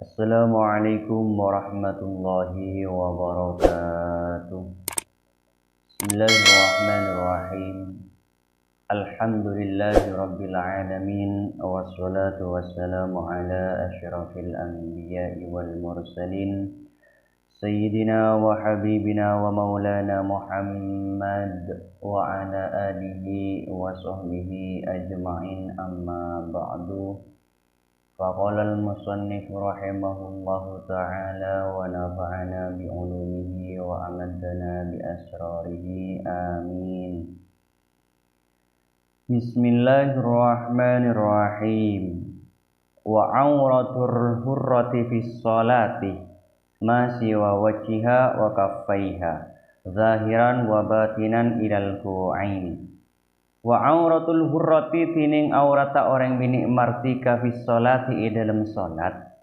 Assalamualaikum warahmatullahi wabarakatuh. Bismillahirrahmanirrahim. Alhamdulillahi rabbil alamin. Wassalatu wassalamu ala asyrafil anbiya'i wal mursalin Sayyidina wa habibina wa maulana Muhammad wa ala alihi wa sahbihi ajma'in, amma ba'du. Faqala al-musannif rahimahullahu ta'ala wa nafa'ana bi'ulumihi wa amadana bi asrarihi, amin. Bismillahirrahmanirrahim. Wa auratul hurrati fis salati ma siwa wajhiha wa kaffaiha zahiran wa batinan ilal ku'ain. Wa auratul hurrati tining aurata orang bini martika fis sholati dalam salat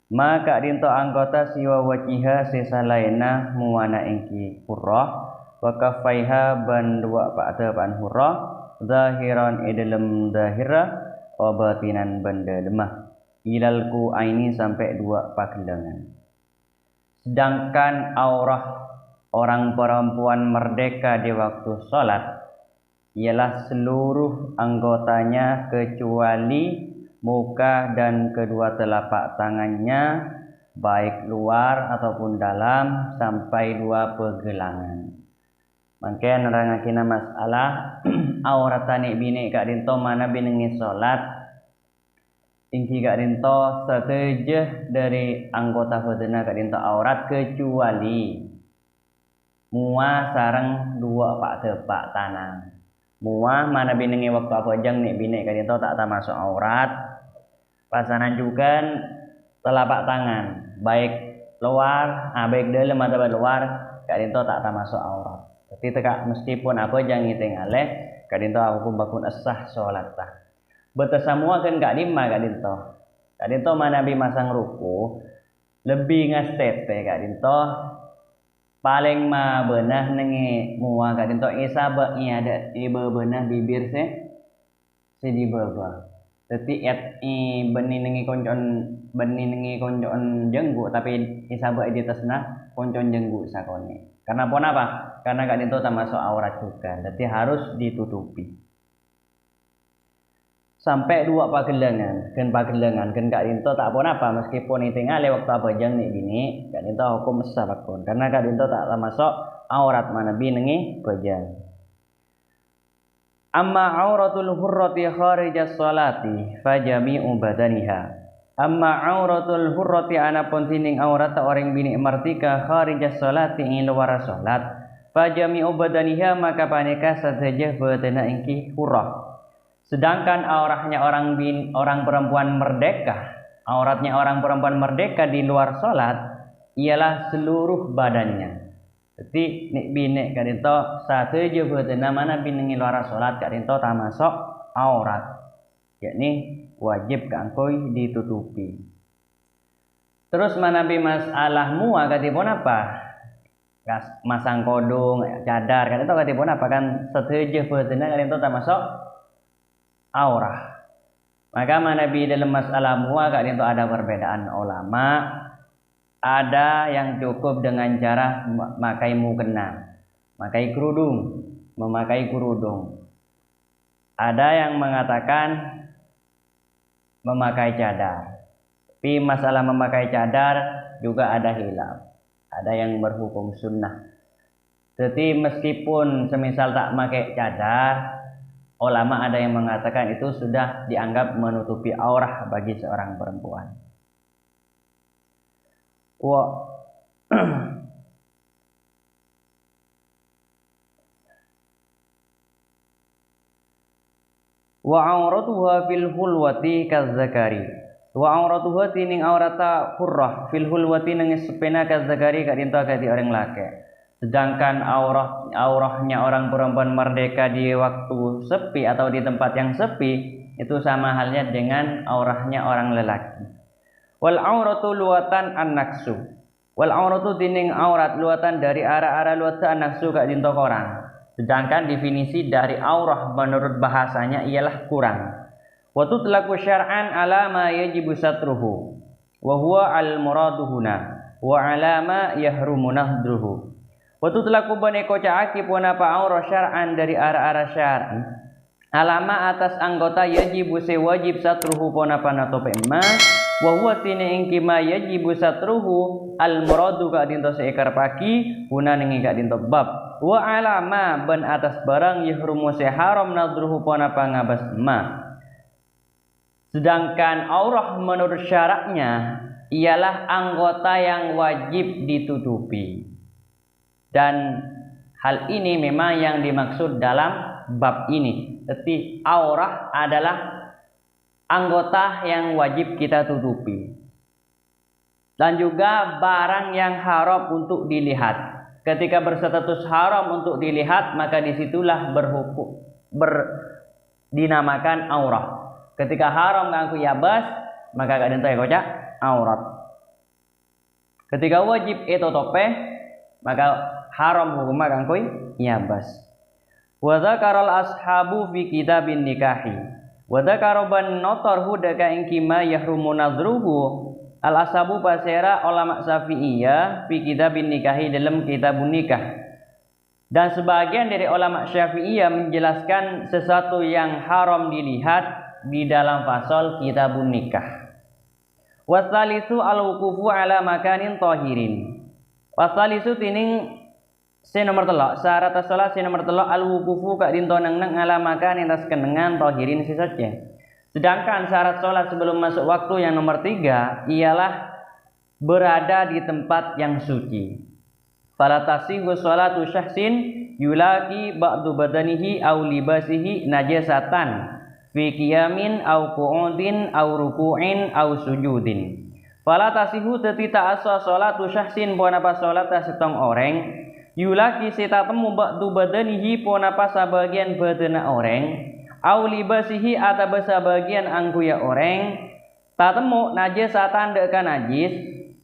maka dinto anggota siwa wajiha sesalaina muwana ingki hurrah wa kaffaiha ban dua pada pan hurrah zahiran dalam zahira wa batinan banda lemah ilal ku'aini sampai dua pagelangan. Sedangkan aurah orang perempuan merdeka di waktu salat ialah seluruh anggotanya kecuali muka dan kedua telapak tangannya, baik luar ataupun dalam, sampai dua pergelangan. Maka nerangakina masalah aurat tani bini kak dinto mana binengi salat ingki kak dinto setejah dari anggota badanna kak dinto aurat kecuali mua sarang dua pak tepak tanang. Muah mana binengi waktu apa jang nih bini kan itu tak termasuk aurat. Pasanan juga telapak tangan baik luar, baik dalam atau luar kan itu tak termasuk aurat. Tapi teka meskipun apa jang ngaleh kan itu hukum bakun sah sholat tah. Betul semua kan gak lima kan itu. Kan itu mana bi masang ruku lebih ngastete kan itu paling ma benah nengi mua kat entok isabak ni ada iba benah bibir se di baba. Dadi beni nengi koncon jenggu tapi isabak di tasnah koncon jenggu sakone. Karena pun apa? Karena kat entok termasuk aurat juga. Dadi harus ditutupi. Sampai dua pagelangan, kan kak dinto tak pun apa meskipun itu ngale waktu apa jang nih bini kak dinto hukum sabakun karena kak dinto tak termasuk aurat mana binengi bajang. Amma auratul hurrati kharijas salati fajami'u badaniha. Amma auratul hurrati anapun tining aurat orang bini martika kharijas salati ing luar salat fajami'u badaniha maka paneka saja badana ingki hurrah. Sedangkan auratnya orang perempuan merdeka, auratnya orang perempuan merdeka di luar sholat ialah seluruh badannya. Jadi nek bini kadinto satu je betena mana binengi luar sholat kadinto termasuk aurat, yakni wajib kangkoi ditutupi. Terus mana bi masalah mua katipun apa? Masang kodong, cadar kadinto katipun apa kan satu je betena kadinto termasuk aurah. Maka mana bi dalam masalah mua kak itu ada perbedaan ulama. Ada yang cukup dengan cara memakai mukena, memakai kerudung. Ada yang mengatakan memakai cadar. Tapi masalah memakai cadar juga ada hilaf. Ada yang berhukum sunnah. Jadi meskipun semisal tak pakai cadar, ulama ada yang mengatakan itu sudah dianggap menutupi aurah bagi seorang perempuan. Wa auratuha fil hulwati kazzakari. Wa auratuha tining aurata hurrah fil hulwati nang sepena kazzakari kak dinto kati orang laki. Sedangkan aurahnya orang perempuan merdeka di waktu sepi atau di tempat yang sepi itu sama halnya dengan aurahnya orang lelaki. Wal auratu luatan an-naksu. Wal auratu tining aurat luatan dari arah-arah luatan an-naksu kak dinto korang. Sedangkan definisi dari aurah menurut bahasanya ialah kurang. Wa tutlaku syar'an ala ma yajibu satruhu. wa huwa al muradu huna wa alama yahrumu nahdruhu. Wa tutlaku baneko caaki puna pa'aura syar'an dari ara-ara syar'i alama atas anggota yajibu sewajib satruhu puna panatope emas wa huwa tine ingki ma yajibu satruhu al muradu ka dinto seekar paki huna ningi ka dinto bab wa alama ban atas barang yahrumu seharam nadruhu puna pangabas ma. Sedangkan aurah menurut syaraknya ialah anggota yang wajib ditutupi. Dan hal ini memang yang dimaksud dalam bab ini. Jadi aurah adalah anggota yang wajib kita tutupi. Dan juga barang yang haram untuk dilihat. Ketika berstatus haram untuk dilihat, maka disitulah dinamakan aurah. Ketika haram ngangku yabas, maka gak dintai kocak aurat. Ketika wajib itu tope, maka haram hukum ngangku yabas. Wa dzakaral ashabu fi kitabin nikahi. Wa dzakaroban notorhu daka ingkima yahrumu nadruhu. Al ashabu pasera ulama Syafi'iyah fi kitabin nikahi dalam kitabun nikah. Dan sebagian dari ulama Syafi'iyah menjelaskan sesuatu yang haram dilihat di dalam fasal kitabun nikah. Wasalisu al-wuqufu ala makanin tahirin. Wasalisu tining nomor telok syarat salat nomor telok al-wuqufu ka dinto nang ala makanin tas kenengan tahirin sisatnya. Sedangkan syarat salat sebelum masuk waktu yang nomor 3 ialah berada di tempat yang suci. Fala tasihu salatu syahsin yulaki ba'du badanihi aw libasihi najasatan fi qiyamin aw qu'udin aw ruku'in aw sujudin. Fala tasihu tetita asa salatu syahsin pon apa salat setong orang yulaki sita temu ba'du badanihi pon apa sabagian badana orang aw libasihi atau sabagian angkuya orang ta temu najasatan dek najis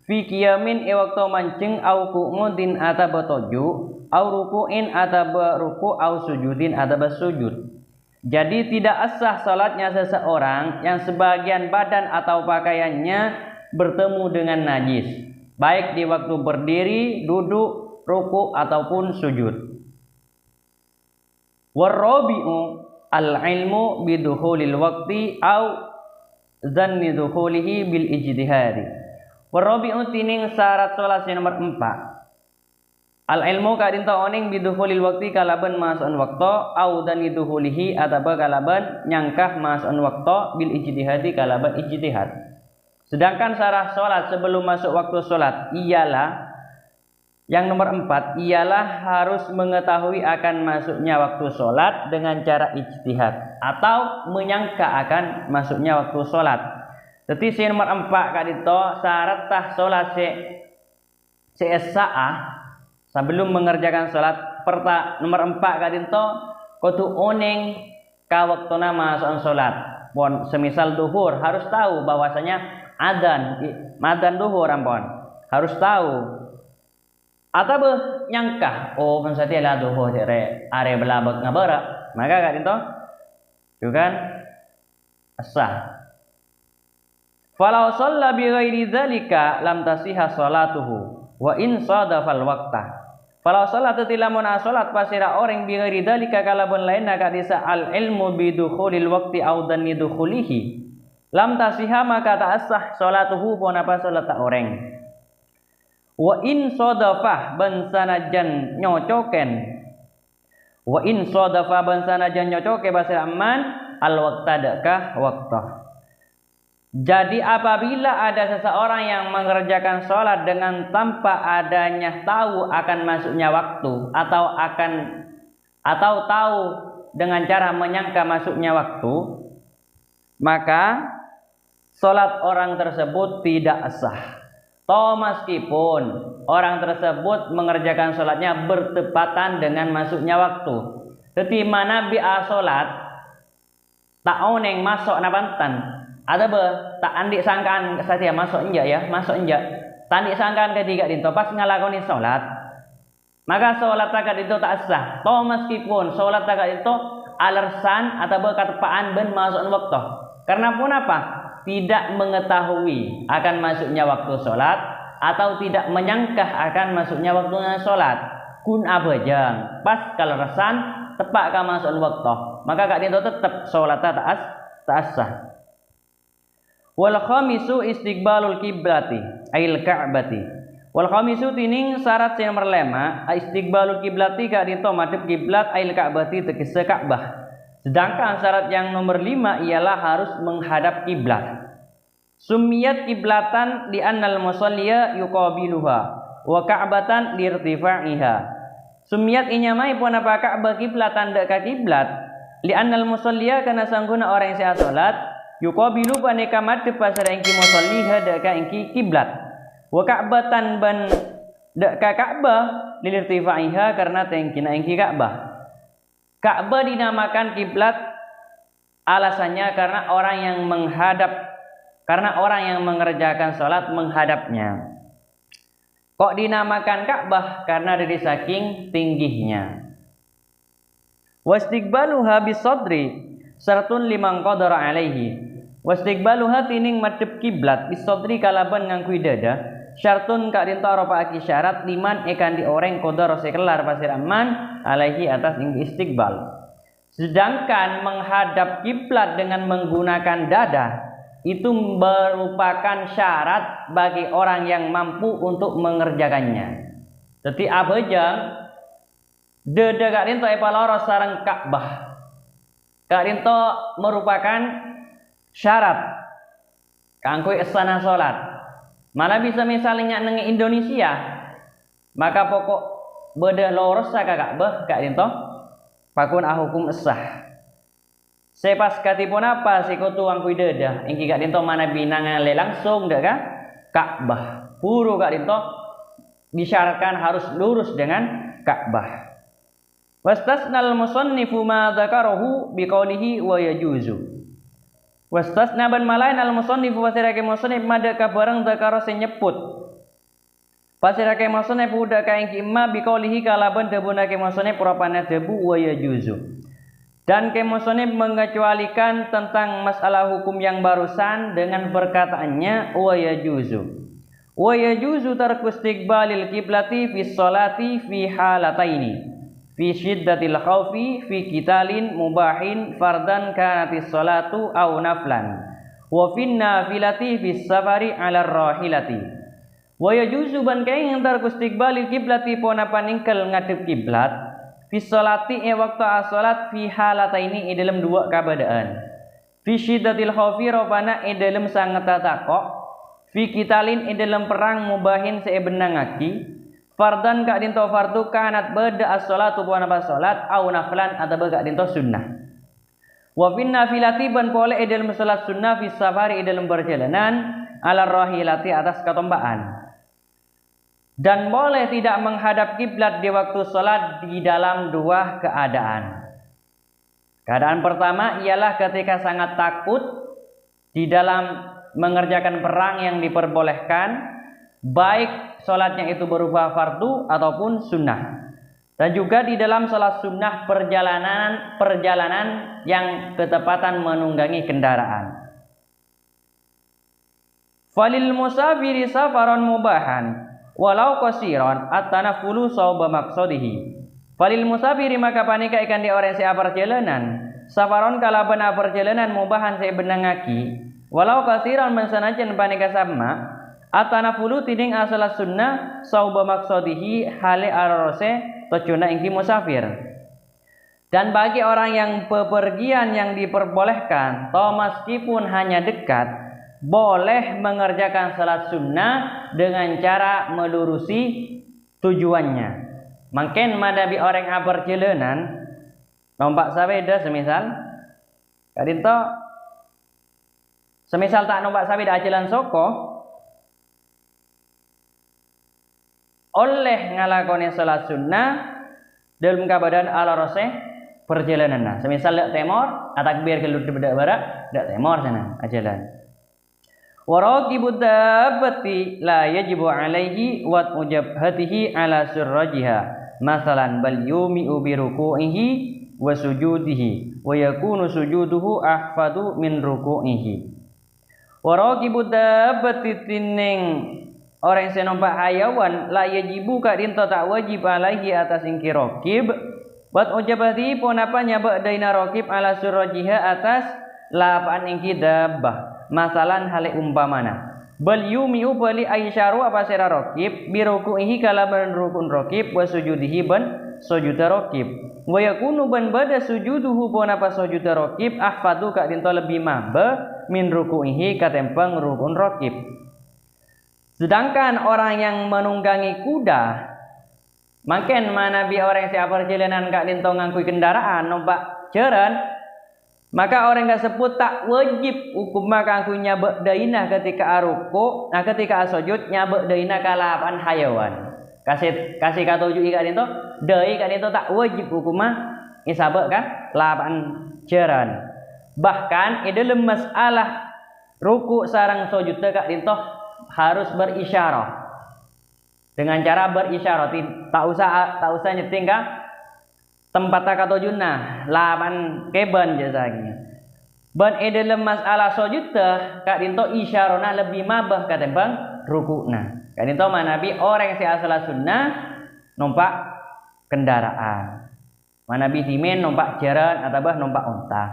fi qiyamin waktu mancing aw qu'udin atau batoju aw ruku'in atau ruku aw sujudin atau sujud. Jadi tidak asah salatnya seseorang yang sebagian badan atau pakaiannya bertemu dengan najis, baik di waktu berdiri, duduk, ruku ataupun sujud. Warrabi'u al-ilmu bidukhulil waqti au zanni dukhulihi bil ijtihadi. Warrabi'u tining syarat salat nomor 4. Al-ilmu kadinta oning bidukhulil waqti kalaban masukan waktu au dan idukhulihi ataba kalaban nyangkah masukan waktu bil ijtihadi kalaban ijtihad. Sedangkan syarat salat sebelum masuk waktu salat ialah yang nomor 4 ialah harus mengetahui akan masuknya waktu salat dengan cara ijtihad atau menyangka akan masuknya waktu salat. Jadi nomor 4 kadinta syarat tah salat se'esa'ah sebelum mengerjakan salat nomor 4 kadinto kudu oning ka waktuna masukan salat. Pon semisal duhur harus tahu bahwasanya adzan duhur ampun. Harus tahu. Atau nyangka oh pensati lah duhur are belabak ngabara. Maka kadinto juga sah. Falau shalla bi ghairi dzalika lam tasihha salatuhu wa in sadafal waqta. Falau salat tilamun salat pasira orang bi ghairi dzalika kalabun lainna kadisa al ilmu bidukhulil waqti au dan nidukhulihi lam tasiha maka ta'assah salatuhu pun apa salat orang. Wa in sadafah bansanajan nyocoken wa in sadafah bansanajan nyocoke pasira aman al waqta dakah waqta. Jadi apabila ada seseorang yang mengerjakan sholat dengan tanpa adanya tahu akan masuknya waktu atau tahu dengan cara menyangka masuknya waktu, maka sholat orang tersebut tidak sah. Toh meskipun orang tersebut mengerjakan sholatnya bertepatan dengan masuknya waktu, tetapi mana bi'a sholat tak oneng masuk nabantan. Ada tak andik sangkaan saja masuk enjak ya, masuk enjak. Tandik sangkaan ketiga dinto pas ngalakoni salat. Maka salat takat itu tak sah. Toh meskipun salat takat itu alersan atau ketepaan ben masuk waktu. Karena pun apa? tidak mengetahui akan masuknya waktu sholat atau tidak menyangka akan masuknya waktu sholat, kun abajang pas kalau resan tepak ka masuk waktu, maka kak dinto tetap sholatnya tak sah. Wal khamisu istiqbalul kiblati ail ka'bati. Wal khamisu tining syarat yang nomor 5 istiqbalul kiblati kak dinto madhep kiblat ail ka'bati tegese Ka'bah. Sedangkan syarat yang nomor 5 ialah harus menghadap kiblat. Sumiyat kiblatan di annal musalliya yuqabiluha wa ka'batan lirtifa'iha. Sumiyat inyamai pun apa Ka'bah kiblatan dak ka kiblat li annal musalliya kana sangguna orang yang salat yuqabilu paneka madhep pasar engki musalliha dak ka engki kiblat. Wa ka'batan ban dak ka Ka'bah lirtifa'iha karena tengkina engki Ka'bah. Ka'bah dinamakan kiblat alasannya karena orang yang mengerjakan sholat menghadapnya. Kok dinamakan Ka'bah? Karena dari saking tingginya. Wastiqbaluha bisadri syaratun liman qadara alaihi. Wastiqbaluha tining madhep kiblat bisadri kalaban ngangkui dada. Syartun kak dinto aropaaki syarat liman ekan di orang qadara sekelar pasir aman alaihi atas istiqbal. Sedangkan menghadap kiblat dengan menggunakan dada itu merupakan syarat bagi orang yang mampu untuk mengerjakannya. Jadi abajang dada kak dinto epaloro sareng Ka'bah. Kak dinto merupakan syarat kanggo istana salat. Malah bisa misalnya neng Indonesia, maka pokok beda loros ka Ka'bah kak dinto pakun hukum sah. Sepas katipun apa sikutu angkui dada engki kak dinto mana binangan le langsung dak ka Ka'bah. Puru kak dinto disyaratkan harus lurus dengan Ka'bah. Wastasnal musannifu ma dzakarahu biqaulihi wa yajuzu. Wastasna ban malain al musannif pasirake musannif madaka barang dzakara sing nyebut. Pasirake musannif udah ka engki imma biqaulihi kalaban debunake musannif propana debu wa yajuzu. Dan ke musannif mengecualikan tentang masalah hukum yang barusan dengan perkataannya wa yajuzu. Wa yajuzu tarku istiqbalil qiblati fi sholati fi halataini. Fi syiddatil khaufi fi qitalin mubahin fardan kanatis sholatu au naflan wa fin nafilati fi safari 'ala rahilati wa yajuzu ban kaing tarku istiqbalil qiblati pona paningkel ngadep kiblat fi sholati waktu as-sholat fi halataini dalam dua keadaan. Fi syiddatil khaufi robana dalam sangat takok fi qitalin dalam perang mubahin sebenangaki fardan kak dinto fardu kanat beda as-sholatu puana pas sholat au naflan atau kak dinto sunnah. Wa fin nafilati ban pole dalam sholat sunnah fi safari dalam perjalanan ala rahilati atas ketombaan. Dan boleh tidak menghadap kiblat di waktu sholat di dalam dua keadaan. Keadaan pertama ialah ketika sangat takut di dalam mengerjakan perang yang diperbolehkan, baik sholatnya itu berupa fardu ataupun sunnah. Dan juga di dalam sholat sunnah perjalanan yang ketepatan menunggangi kendaraan. Falil musafiri safaron mubahan walau qasiran at-tanafulu sawba maqsadihi. Falil musafiri maka panika ikan di orang sia perjalanan safaron kalaban perjalanan mubahan saya benangaki walau qasiran mensanajan panika sama at-tanafulu tiding asalat sunnah sauba maksodihi hale arose tocuna ingki musafir. Dan bagi orang yang bepergian yang diperbolehkan toh meskipun hanya dekat boleh mengerjakan salat sunnah dengan cara melurusi tujuannya. Mungkin madabi orang yang perjalanan numpak sepeda semisal kadinto semisal tak numpak sepeda jalan soko oleh ngalakoni salat sunnah dalam keadaan ala rose perjalanan. Nah, semisal dak temor atakbir ke dak barat dak temor sana ajalan. Wa raqibud dabbati la yajibu alaihi wa mujabhatihi ala surrajiha. Masalan bal yumi'u bi ruku'ihi wa sujudihi wa yakunu sujuduhu ahfadu min ruku'ihi. Waraqibu dabbati tining orang yang nampak hayawan la yajibu ka dinto tak wajib alaihi atas ingki raqib buat ujabati pun apa nyabak daina raqib ala surajiha atas lapaan ingki dabbah masalan hale umpamana bal yumiu bali aisyaru apa sira raqib bi ruku'ihi kala ban rukun raqib wa sujudihi ban sujud raqib wa yakunu ban bada sujuduhu pun apa sujud raqib ahfadu ka dinto lebih maba min ruku'ihi katempang rukun raqib. Sedangkan orang yang menunggangi kuda makin manabi orang siapa perjalanan kak dinto ngangkui kendaraan numpak jaran maka orang gak sebut tak wajib hukum maka aku nyabek dainah ketika aruku nah ketika sujud nyabek dainah kalapan hayawan kasih katuju kak dinto dai kak dinto tak wajib hukum isabek kan lapan jaran bahkan ide lemas masalah ruku sarang sujud kak dinto harus berisyarah dengan cara berisyarah tak usah nyeting kah tempat takatujuna lapan keban jasanya ban ide lemas masalah sujud kak dinto isyarona lebih mabah katembang rukuna kak dinto manabi orang si asal sunnah numpak kendaraan manabi dimen numpak jaran atau numpak unta.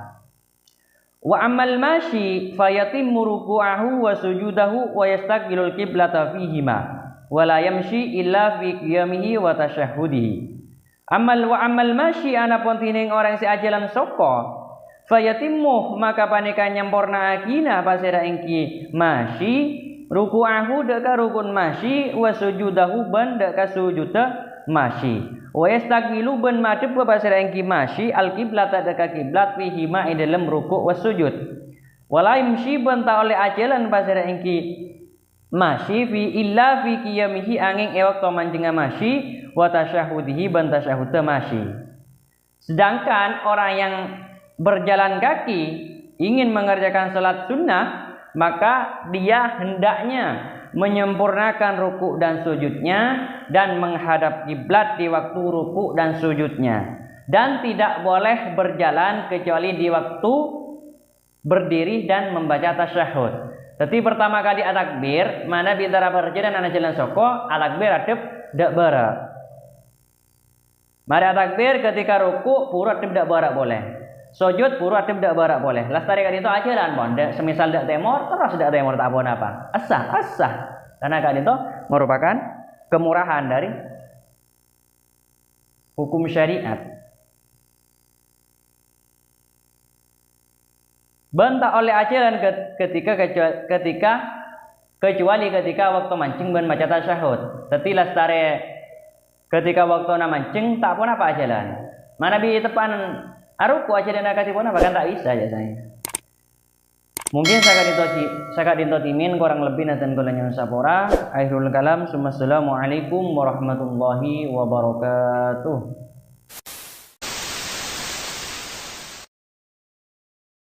Wa amal masyi fayatimmu ruku'ahu wa sujudahu wa yastaqbilul qiblata fihima wa la yamshi illa fi qiyamihi wa tasyahhudihi. Amal masyi anapun tining orang si ajalan soko fayatimmu maka panika nyempurna akina pasira engki masyi ruku'ahu deka rukun masyi wa sujudahu ban deka sujuda masyi wa yastaqbilu ban madhep wa pasira engki masyi al qiblat deka kiblat fihi ma dalam ruku' was sujud wala yamshi ban ta oleh ajalan pasira engki masyi fi illa fi qiyamihi angin ewak to manjenga masyi wa tasyahhudihi ban tasyahhud masyi. Sedangkan orang yang berjalan kaki ingin mengerjakan salat sunnah maka dia hendaknya menyempurnakan ruku' dan sujudnya dan menghadap kiblat di waktu ruku' dan sujudnya dan tidak boleh berjalan kecuali di waktu berdiri dan membaca tasyahud. Jadi pertama kali atakbir mana bintara berjalan anak jalan soko atakbir adep dak bara. Mari atakbir ketika ruku' pura adep dak bara boleh. Sujud puru adem dak barak boleh. Lastari kan itu ajaran pon. Semisal dak temor terus dak temor tak apa. Asah. Karena kan itu merupakan kemurahan dari hukum syariat. Bantah oleh ajaran ketika kecuali ketika waktu mancing ben maca tasyahud. Tetapi lastari ketika waktu mancing tak pun apa ajaran. Mana bi tepan aruku aja dan akati pun bahkan tak bisa aja saya. Mungkin sakat dinto timin kurang lebih nanten kulanya sapora. Akhirul kalam. Assalamualaikum warahmatullahi wabarakatuh.